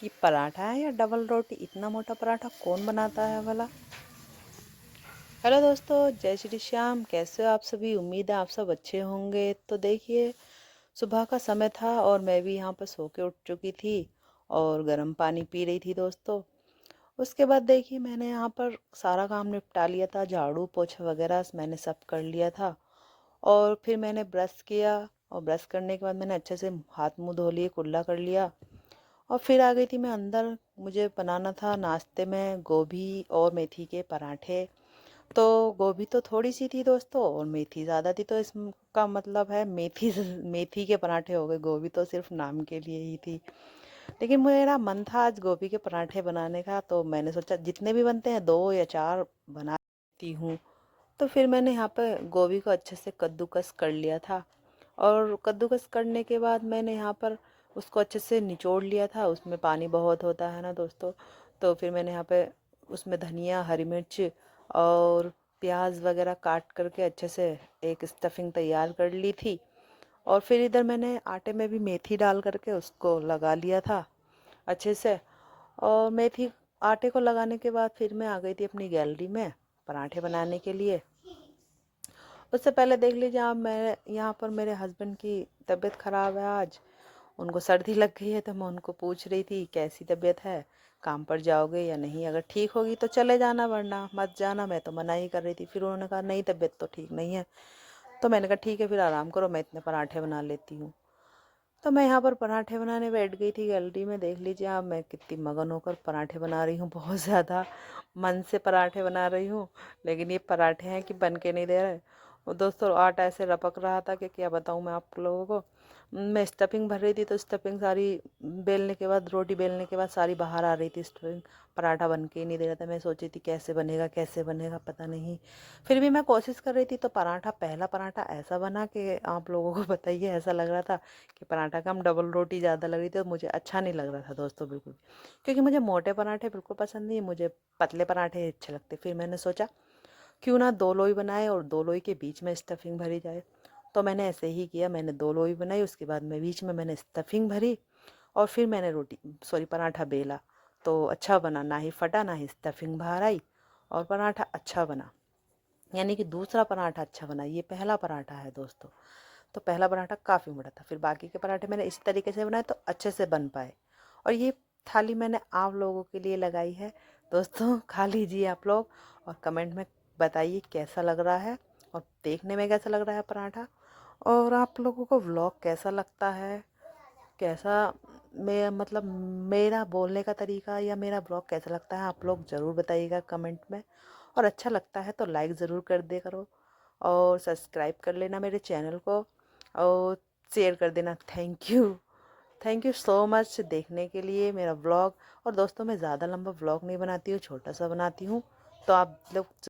कि पराठा है या डबल रोटी, इतना मोटा पराठा कौन बनाता है भला। हेलो दोस्तों, जय श्री श्याम। कैसे हो आप सभी? उम्मीद है आप सब अच्छे होंगे। तो देखिए, सुबह का समय था और मैं भी यहाँ पर सो के उठ चुकी थी और गर्म पानी पी रही थी दोस्तों। उसके बाद देखिए, मैंने यहाँ पर सारा काम निपटा लिया था, झाड़ू पोछा वगैरह मैंने सब कर लिया था। और फिर मैंने ब्रश किया और ब्रश करने के बाद मैंने अच्छे से हाथ मुंह धो लिए, कुल्ला कर लिया। और फिर आ गई थी मैं अंदर। मुझे बनाना था नाश्ते में गोभी और मेथी के पराठे। तो गोभी तो थोड़ी सी थी दोस्तों और मेथी ज़्यादा थी, तो इसका मतलब है मेथी मेथी के पराठे हो गए। गोभी तो सिर्फ नाम के लिए ही थी। लेकिन मेरा मन था आज गोभी के पराठे बनाने का, तो मैंने सोचा जितने भी बनते हैं 2 या 4 बनाती हूँ। तो फिर मैंने यहाँ पे गोभी को अच्छे से कद्दूकस कर लिया था। और कद्दूकस करने के बाद मैंने यहाँ पर उसको अच्छे से निचोड़ लिया था। उसमें पानी बहुत होता है ना दोस्तों। तो फिर मैंने यहाँ पे उसमें धनिया, हरी मिर्च और प्याज वगैरह काट करके अच्छे से एक स्टफिंग तैयार कर ली थी। और फिर इधर मैंने आटे में भी मेथी डाल करके उसको लगा लिया था अच्छे से। और मेथी आटे को लगाने के बाद फिर मैं आ गई थी अपनी गैलरी में पराठे बनाने के लिए। उससे पहले देख लीजिए आप, मैं यहाँ पर मेरे हस्बैंड की तबीयत ख़राब है आज। उनको सर्दी लग गई है, तो मैं उनको पूछ रही थी कैसी तबीयत है, काम पर जाओगे या नहीं, अगर ठीक होगी तो चले जाना वरना मत जाना। मैं तो मना ही कर रही थी। फिर उन्होंने कहा नहीं, तबीयत तो ठीक नहीं है। तो मैंने कहा ठीक है, फिर आराम करो, मैं इतने पराठे बना लेती हूँ। तो मैं यहाँ पर पराठे बनाने बैठ गई थी गैलरी में। देख लीजिए आप, मैं कितनी मगन होकर पराठे बना रही हूँ, बहुत ज़्यादा मन से पराठे बना रही हूँ। लेकिन ये पराठे हैं कि बन के नहीं दे रहे। और दोस्तों, आटा ऐसे रपक रहा था कि क्या बताऊँ मैं आप लोगों को। मैं स्टफिंग भर रही थी तो स्टफिंग सारी बेलने के बाद, रोटी बेलने के बाद सारी बाहर आ रही थी स्टफिंग। पराठा बन के ही नहीं दे रहा था। मैं सोची थी कैसे बनेगा कैसे बनेगा, पता नहीं। फिर भी मैं कोशिश कर रही थी। तो पराठा, पहला पराठा ऐसा बना कि आप लोगों को बताइए, ऐसा लग रहा था कि पराठा कम डबल रोटी ज़्यादा लग रही थी। तो मुझे अच्छा नहीं लग रहा था दोस्तों बिल्कुल भी। क्योंकि मुझे मोटे पराठे बिल्कुल पसंद नहीं है, मुझे पतले पराठे अच्छे लगते। फिर मैंने सोचा क्यों ना 2 लोई बनाए और 2 लोई के बीच में स्टफिंग भरी जाए। तो मैंने ऐसे ही किया। मैंने 2 लोई बनाई, उसके बाद में बीच में मैंने स्टफिंग भरी। और फिर मैंने रोटी, सॉरी, पराठा बेला। तो अच्छा बना, ना ही फटा ना ही स्टफिंग बाहर आई। और पराठा अच्छा बना, यानी कि दूसरा पराठा अच्छा बना। ये पहला पराठा है दोस्तों। तो पहला पराठा काफ़ी मोटा था। फिर बाकी के पराठे मैंने इस तरीके से बनाए तो अच्छे से बन पाए। और ये थाली मैंने आप लोगों के लिए लगाई है दोस्तों, खा लीजिए आप लोग। और कमेंट में बताइए कैसा लग रहा है और देखने में कैसा लग रहा है पराठा। और आप लोगों को व्लॉग कैसा लगता है, कैसा, मैं मतलब मेरा बोलने का तरीका या मेरा ब्लॉग कैसा लगता है, आप लोग ज़रूर बताइएगा कमेंट में। और अच्छा लगता है तो लाइक ज़रूर कर दे करो और सब्सक्राइब कर लेना मेरे चैनल को और शेयर कर देना। थैंक यू सो मच देखने के लिए मेरा ब्लॉग। और दोस्तों, मैं ज़्यादा लंबा ब्लॉग नहीं बनाती हूँ, छोटा सा बनाती हूँ। तो आप लोग